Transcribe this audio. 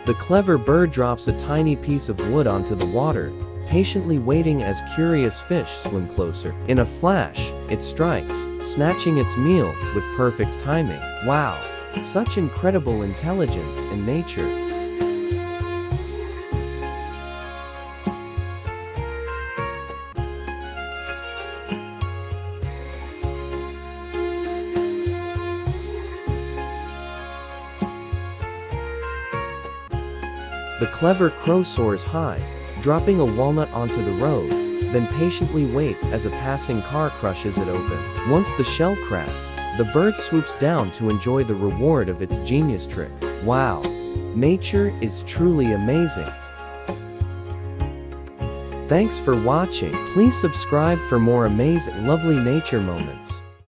The clever bird drops a tiny piece of wood onto the water, patiently waiting as curious fish swim closer. In a flash, it strikes, snatching its meal with perfect timing. Wow! Such incredible intelligence in nature. The clever crow soars high, dropping a walnut onto the road, then patiently waits as a passing car crushes it open. Once the shell cracks, the bird swoops down to enjoy the reward of its genius trick. Wow! Nature is truly amazing. Thanks for watching. Please subscribe for more amazing, lovely nature moments.